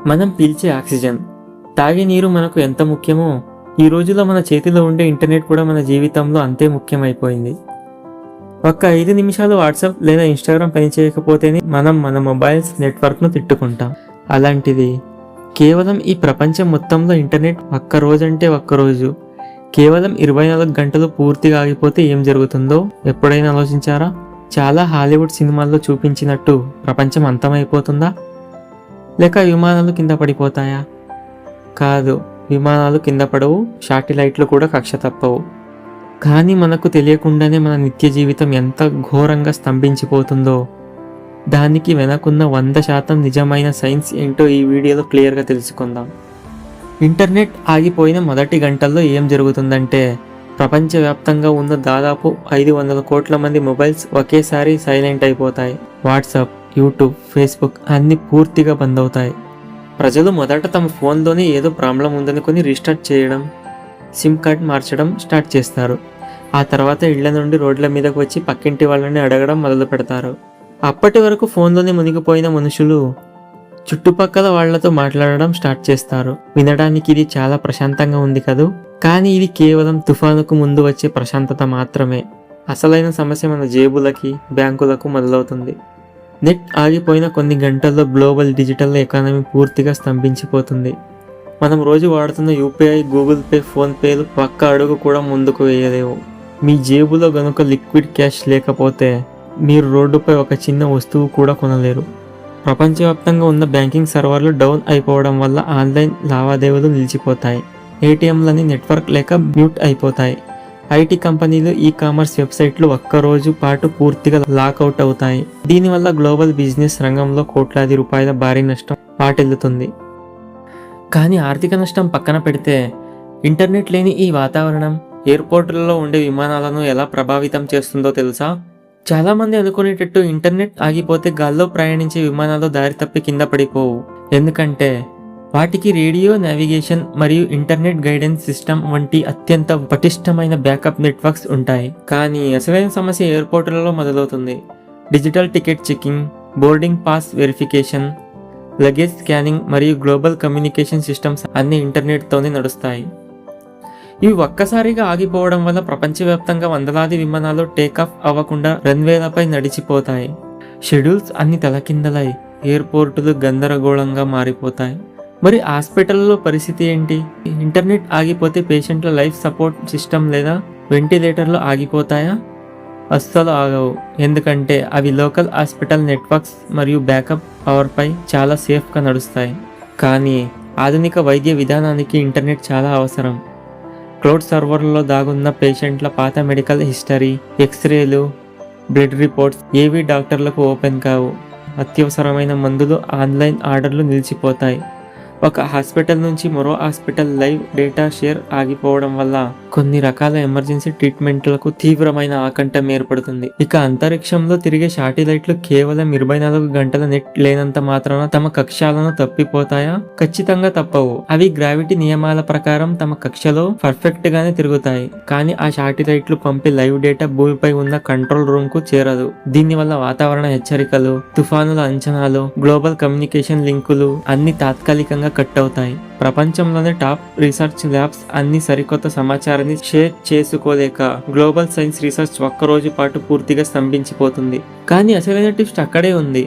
మనం పీల్చే ఆక్సిజన్, తాగే నీరు మనకు ఎంత ముఖ్యమో ఈ రోజుల్లో మన చేతిలో ఉండే ఇంటర్నెట్ కూడా మన జీవితంలో అంతే ముఖ్యమైపోయింది. ఒక్క 5 నిమిషాలు వాట్సాప్ లేదా ఇన్స్టాగ్రామ్ పనిచేయకపోతేనే మనం మన మొబైల్స్ నెట్వర్క్ను తిట్టుకుంటాం. అలాంటిది కేవలం ఈ ప్రపంచం మొత్తంలో ఇంటర్నెట్ ఒక్కరోజంటే ఒక్కరోజు కేవలం 24 గంటలు పూర్తిగా ఆగిపోతే ఏం జరుగుతుందో ఎప్పుడైనా ఆలోచించారా? చాలా హాలీవుడ్ సినిమాల్లో చూపించినట్టు ప్రపంచం అంతమైపోతుందా? లేక విమానాలు కింద పడిపోతాయా? కాదు, విమానాలు కింద పడవు, శాటిలైట్లు కూడా కక్ష తప్పవు. కానీ మనకు తెలియకుండానే మన నిత్య జీవితం ఎంత ఘోరంగా స్తంభించిపోతుందో దానికి వెనకున్న 100% నిజమైన సైన్స్ ఏంటో ఈ వీడియోలో క్లియర్గా తెలుసుకుందాం. ఇంటర్నెట్ ఆగిపోయిన మొదటి గంటల్లో ఏం జరుగుతుందంటే, ప్రపంచవ్యాప్తంగా ఉన్న దాదాపు 500 కోట్ల మంది మొబైల్స్ ఒకేసారి సైలెంట్ అయిపోతాయి. వాట్సాప్, యూట్యూబ్, ఫేస్బుక్ అన్నీ పూర్తిగా బంద్ అవుతాయి. ప్రజలు మొదట తమ ఫోన్లోనే ఏదో ప్రాబ్లం ఉందనుకొని రీస్టార్ట్ చేయడం, సిమ్ కార్డ్ మార్చడం స్టార్ట్ చేస్తారు. ఆ తర్వాత ఇళ్ల నుండి రోడ్ల మీదకు వచ్చి పక్కింటి వాళ్ళని అడగడం మొదలు పెడతారు. అప్పటి వరకు ఫోన్లోనే మునిగిపోయిన మనుషులు చుట్టుపక్కల వాళ్లతో మాట్లాడడం స్టార్ట్ చేస్తారు. వినడానికి ఇది చాలా ప్రశాంతంగా ఉంది కదూ, కానీ ఇది కేవలం తుఫానుకు ముందు వచ్చే ప్రశాంతత మాత్రమే. అసలైన సమస్య మన జేబులకి, బ్యాంకులకు మొదలవుతుంది. నెట్ ఆగిపోయిన కొన్ని గంటల్లో గ్లోబల్ డిజిటల్ ఎకానమీ పూర్తిగా స్తంభించిపోతుంది. మనం రోజు వాడుతున్న యూపీఐ, గూగుల్ పే, ఫోన్పేలు ఒక్క అడుగు కూడా ముందుకు వేయలేవు. మీ జేబులో గనుక లిక్విడ్ క్యాష్ లేకపోతే మీరు రోడ్డుపై ఒక చిన్న వస్తువు కూడా కొనలేరు. ప్రపంచవ్యాప్తంగా ఉన్న బ్యాంకింగ్ సర్వర్లు డౌన్ అయిపోవడం వల్ల ఆన్లైన్ లావాదేవీలు నిలిచిపోతాయి. ఏటీఎంలని నెట్వర్క్ లేక మ్యూట్ అయిపోతాయి. ఐటీ కంపెనీలు, ఈ కామర్స్ వెబ్సైట్లు ఒక్కరోజు పాటు పూర్తిగా లాకౌట్ అవుతాయి. దీనివల్ల గ్లోబల్ బిజినెస్ రంగంలో కోట్లాది రూపాయల భారీ నష్టం వాటిల్లుతుంది. కానీ ఆర్థిక నష్టం పక్కన పెడితే, ఇంటర్నెట్ లేని ఈ వాతావరణం ఎయిర్పోర్టులలో ఉండే విమానాలను ఎలా ప్రభావితం చేస్తుందో తెలుసా? చాలామంది అనుకునేటట్టు ఇంటర్నెట్ ఆగిపోతే గాల్లో ప్రయాణించే విమానాలు దారి తప్పి కింద పడిపోవు. ఎందుకంటే వాటికి రేడియో నావిగేషన్ మరియు ఇంటర్నెట్ గైడెన్స్ సిస్టమ్ వంటి అత్యంత పటిష్టమైన బ్యాకప్ నెట్వర్క్స్ ఉంటాయి. కానీ అసలైన సమస్య ఎయిర్పోర్టులలో మొదలవుతుంది. Digital ticket checking, boarding pass verification, luggage scanning మరియు గ్లోబల్ కమ్యూనికేషన్ సిస్టమ్స్ అన్ని ఇంటర్నెట్తోనే నడుస్తాయి. ఇవి ఒక్కసారిగా ఆగిపోవడం వల్ల ప్రపంచవ్యాప్తంగా వందలాది విమానాలు టేకాఫ్ అవ్వకుండా రన్వేలపై నడిచిపోతాయి. షెడ్యూల్స్ అన్ని తలకిందలై ఎయిర్పోర్టులు గందరగోళంగా మారిపోతాయి. మరి హాస్పిటల్లో పరిస్థితి ఏంటి? ఇంటర్నెట్ ఆగిపోతే పేషెంట్ల లైఫ్ సపోర్ట్ సిస్టమ్ లేదా వెంటిలేటర్లు ఆగిపోతాయా? అస్సలు ఆగవు. ఎందుకంటే అవి లోకల్ హాస్పిటల్ నెట్వర్క్స్ మరియు బ్యాకప్ పవర్పై చాలా సేఫ్గా నడుస్తాయి. కానీ ఆధునిక వైద్య విధానానికి ఇంటర్నెట్ చాలా అవసరం. క్లౌడ్ సర్వర్లలో దాగున్న పేషెంట్ల పాత మెడికల్ హిస్టరీ, ఎక్స్రేలు, బ్లడ్ రిపోర్ట్స్ ఏవి డాక్టర్లకు ఓపెన్ కావు. అత్యవసరమైన మందులు, ఆన్లైన్ ఆర్డర్లు నిలిచిపోతాయి. ఒక హాస్పిటల్ నుంచి మరో హాస్పిటల్ లైవ్ డేటా షేర్ ఆగిపోవడం వల్ల కొన్ని రకాల ఎమర్జెన్సీ ట్రీట్మెంట్లకు తీవ్రమైన ఆకంఠం ఏర్పడుతుంది. ఇక అంతరిక్షంలో తిరిగే శాటిలైట్లు కేవలం 24 గంటల నెట్ లేనంత మాత్రాన తమ కక్ష్యాలను తప్పిపోతాయా? ఖచ్చితంగా తప్పవు. అవి గ్రావిటీ నియమాల ప్రకారం తమ కక్షలో పర్ఫెక్ట్ గానే తిరుగుతాయి. కానీ ఆ శాటిలైట్లు పంపే లైవ్ డేటా భూమిపై ఉన్న కంట్రోల్ రూమ్ కు చేరదు. దీనివల్ల వాతావరణ హెచ్చరికలు, తుఫానుల అంచనాలు, గ్లోబల్ కమ్యూనికేషన్ లింకులు అన్ని తాత్కాలికంగా కట్ అవుతాయి. ప్రపంచంలోనే టాప్ రీసెర్చ్ ల్యాబ్స్ అన్ని సరికొత్త సమాచారాన్ని షేర్ చేసుకోలేక గ్లోబల్ సైన్స్ రీసెర్చ్ ఒక్కరోజు పాటు పూర్తిగా స్తంభించిపోతుంది. కానీ అసలైన టిప్స్ అక్కడే ఉంది.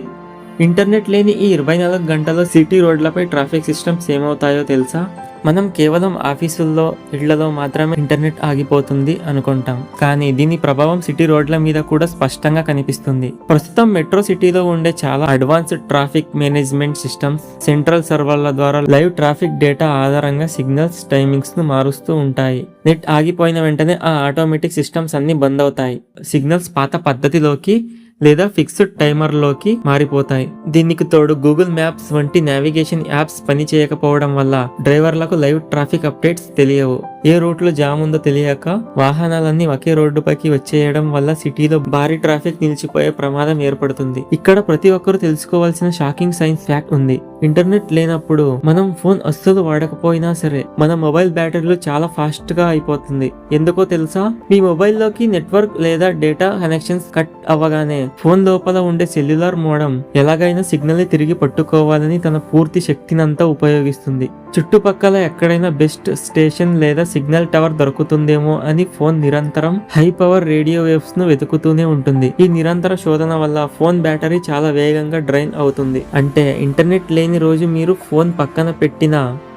ఇంటర్నెట్ లేని ఈ 24 గంటల్లో సిటీ రోడ్లపై ట్రాఫిక్ సిస్టమ్స్ ఏమవుతాయో తెలుసా? మనం కేవలం ఆఫీసుల్లో, ఇళ్లలో మాత్రమే ఇంటర్నెట్ ఆగిపోతుంది అనుకుంటాం. కానీ దీని ప్రభావం సిటీ రోడ్ల మీద కూడా స్పష్టంగా కనిపిస్తుంది. ప్రస్తుతం మెట్రో సిటీలో ఉండే చాలా advanced traffic management systems central సర్వర్ల ద్వారా లైవ్ ట్రాఫిక్ డేటా ఆధారంగా సిగ్నల్స్, టైమింగ్స్ ను మారుస్తూ ఉంటాయి. నెట్ ఆగిపోయిన వెంటనే ఆ ఆటోమేటిక్ సిస్టమ్స్ అన్ని బంద్ అవుతాయి. సిగ్నల్స్ పాత పద్ధతిలోకి లేదా ఫిక్స్డ్ టైమర్లోకి మారిపోతాయి. దీనికి తోడు గూగుల్ మ్యాప్స్ వంటి నావిగేషన్ యాప్స్ పని చేయకపోవడం వల్ల డ్రైవర్లకు లైవ్ ట్రాఫిక్ అప్డేట్స్ తెలియవు. ఏ రూట్లో జామ్ ఉందో తెలియక వాహనాలన్నీ ఒకే రోడ్డుపైకి వచ్చేయడం వల్ల సిటీలో భారీ ట్రాఫిక్ నిలిచిపోయే ప్రమాదం ఏర్పడుతుంది. ఇక్కడ ప్రతి ఒక్కరూ తెలుసుకోవాల్సిన షాకింగ్ సైన్స్ ఫ్యాక్ట్ ఉంది. ఇంటర్నెట్ లేనప్పుడు మనం ఫోన్ అస్సలు వాడకపోయినా సరే మన మొబైల్ బ్యాటరీలు చాలా ఫాస్ట్ గా అయిపోతుంది. ఎందుకో తెలుసా? మీ మొబైల్లోకి నెట్వర్క్ లేదా డేటా కనెక్షన్స్ కట్ అవ్వగానే ఫోన్ లోపల ఉండే సెల్యులార్ మోడమ్ ఎలాగైనా సిగ్నల్ ని తిరిగి పట్టుకోవాలని తన పూర్తి శక్తినంతా ఉపయోగిస్తుంది. చుట్టుపక్కల ఎక్కడైనా బెస్ట్ స్టేషన్ లేదా సిగ్నల్ టవర్ దొరుకుతుందేమో అని ఫోన్ నిరంతరం హై పవర్ రేడియో వేవ్స్ ను వెతుకుతూనే ఉంటుంది. ఈ నిరంతర శోధన వల్ల ఫోన్ బ్యాటరీ చాలా వేగంగా డ్రైన్ అవుతుంది. అంటే ఇంటర్నెట్ లేని రోజు మీరు ఫోన్ పక్కన పెట్టిన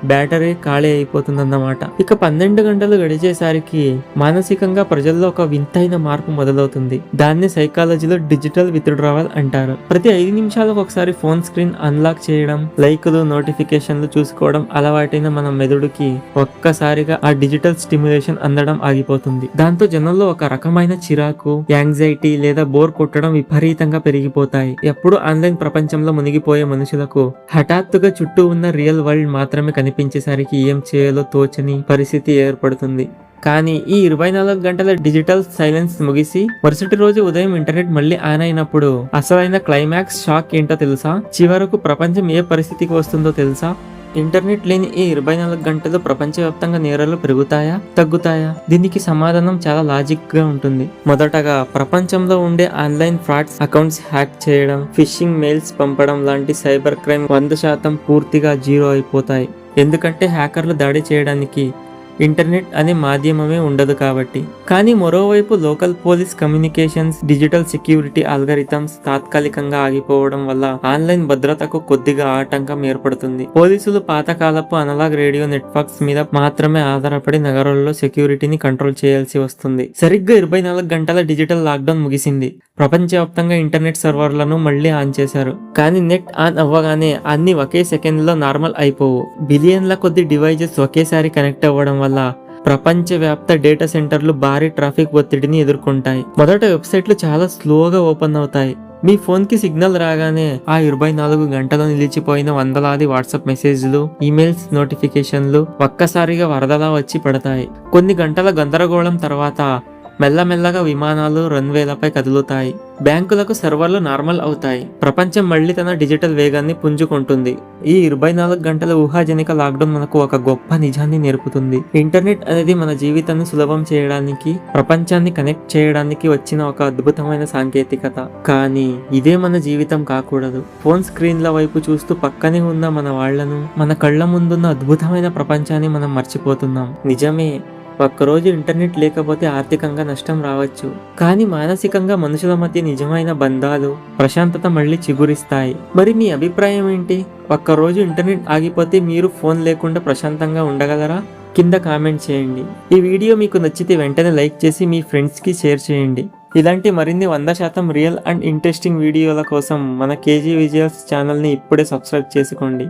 బ్యాటరీ ఖాళీ అయిపోతుందన్నమాట. ఇక 12 గంటలు గడిచేసరికి మానసికంగా ప్రజల్లో ఒక వింతైన మార్పు మొదలవుతుంది. దాన్ని సైకాలజీలో డిజిటల్ విత్డ్రావల్ అంటారు. ప్రతి 5 నిమిషాలకు ఒకసారి ఫోన్ స్క్రీన్ అన్లాక్ చేయడం, లైకులు, నోటిఫికేషన్లు చూసుకోవడం అలవాటైన మన మెదడుకి ఒక్కసారిగా ఆ డిజిటల్ స్టిమ్యులేషన్ అందడం ఆగిపోతుంది. దాంతో జనంలో ఒక రకమైన చిరాకు, యాంగ్జైటీ లేదా బోర్ కొట్టడం విపరీతంగా పెరిగిపోతాయి. ఎప్పుడు ఆన్లైన్ ప్రపంచంలో మునిగిపోయే మనుషులకు హఠాత్తుగా చుట్టూ ఉన్న రియల్ వరల్డ్ మాత్రమే కనిపించేసరికి ఏం చేయాలో తోచని పరిస్థితి ఏర్పడుతుంది. కానీ ఈ 24 గంటల డిజిటల్ సైలెన్స్ ముగిసి మరుసటి రోజు ఉదయం ఇంటర్నెట్ మళ్ళీ ఆన్ అయినప్పుడు అసలైన క్లైమాక్స్ షాక్ ఏంటో తెలుసా? చివరకు ప్రపంచం ఏ పరిస్థితికి వస్తుందో తెలుసా? ఇంటర్నెట్ లేని ఈ 24 గంటలు ప్రపంచవ్యాప్తంగా నేరాలు పెరుగుతాయా, తగ్గుతాయా? దీనికి సమాధానం చాలా లాజిక్ గా ఉంటుంది. మొదటగా ప్రపంచంలో ఉండే ఆన్లైన్ ఫ్రాడ్స్, అకౌంట్స్ హ్యాక్ చేయడం, ఫిషింగ్ మెయిల్స్ పంపడం లాంటి సైబర్ క్రైమ్ 100% పూర్తిగా జీరో అయిపోతాయి. ఎందుకంటే హ్యాకర్లు దాడి చేయడానికి ఇంటర్నెట్ అనే మాధ్యమమే ఉండదు కాబట్టి. కానీ మరోవైపు local police communications, digital security algorithms తాత్కాలికంగా ఆగిపోవడం వల్ల ఆన్లైన్ భద్రతకు కొద్దిగా ఆటంకం ఏర్పడుతుంది. పోలీసులు పాతకాలపు అనలాగ్ రేడియో నెట్వర్క్స్ మీద మాత్రమే ఆధారపడి నగరాల్లో సెక్యూరిటీని కంట్రోల్ చేయాల్సి వస్తుంది. సరిగ్గా 24 గంటల డిజిటల్ లాక్డౌన్ ముగిసింది. ప్రపంచవ్యాప్తంగా ఇంటర్నెట్ సర్వర్లను మళ్లీ ఆన్ చేశారు. కానీ నెట్ ఆన్ అవ్వగానే అన్ని ఒకే సెకండ్ లో నార్మల్ అయిపోవు. బిలియన్ల కొద్ది డివైజెస్ ఒకేసారి కనెక్ట్ అవ్వడం వల్ల ప్రపంచవ్యాప్త డేటా సెంటర్లు భారీ ట్రాఫిక్ ఒత్తిడిని ఎదుర్కొంటాయి. మొదట వెబ్సైట్లు చాలా స్లోగా ఓపెన్ అవుతాయి. మీ ఫోన్ కి సిగ్నల్ రాగానే ఆ 24 గంటలు నిలిచిపోయిన వందలాది వాట్సాప్ మెసేజ్లు, ఈమెయిల్స్ నోటిఫికేషన్లు ఒక్కసారిగా వరదలా వచ్చి పడతాయి. కొన్ని గంటల గందరగోళం తర్వాత మెల్లమెల్లగా విమానాలు రన్వేలపై కదులుతాయి. బ్యాంకులకు సర్వర్లు నార్మల్ అవుతాయి. ప్రపంచం మళ్లీ తన డిజిటల్ వేగాన్ని పుంజుకుంటుంది. ఈ 24 గంటల ఊహాజనిక లాక్డౌన్ మనకు ఒక గొప్ప నిజాన్ని నేర్పుతుంది. ఇంటర్నెట్ అనేది మన జీవితాన్ని సులభం చేయడానికి, ప్రపంచాన్ని కనెక్ట్ చేయడానికి వచ్చిన ఒక అద్భుతమైన సాంకేతికత. కానీ ఇదే మన జీవితం కాకూడదు. ఫోన్ స్క్రీన్ల వైపు చూస్తూ పక్కనే ఉన్న మన వాళ్లను, మన కళ్ళ ముందున్న అద్భుతమైన ప్రపంచాన్ని మనం మర్చిపోతున్నాం. నిజమే, ఒక్కరోజు ఇంటర్నెట్ లేకపోతే ఆర్థికంగా నష్టం రావచ్చు. కానీ మానసికంగా మనుషుల మధ్య నిజమైన బంధాలు, ప్రశాంతత మళ్ళీ చిగురిస్తాయి. మరి మీ అభిప్రాయం ఏంటి? ఒక్కరోజు ఇంటర్నెట్ ఆగిపోతే మీరు ఫోన్ లేకుండా ప్రశాంతంగా ఉండగలరా? కింద కామెంట్ చేయండి. ఈ వీడియో మీకు నచ్చితే వెంటనే లైక్ చేసి మీ ఫ్రెండ్స్కి షేర్ చేయండి. ఇలాంటి మరిన్ని 100% రియల్ అండ్ ఇంట్రెస్టింగ్ వీడియోల కోసం మన కేజీ విజువల్స్ ఛానల్ని ఇప్పుడే సబ్స్క్రైబ్ చేసుకోండి.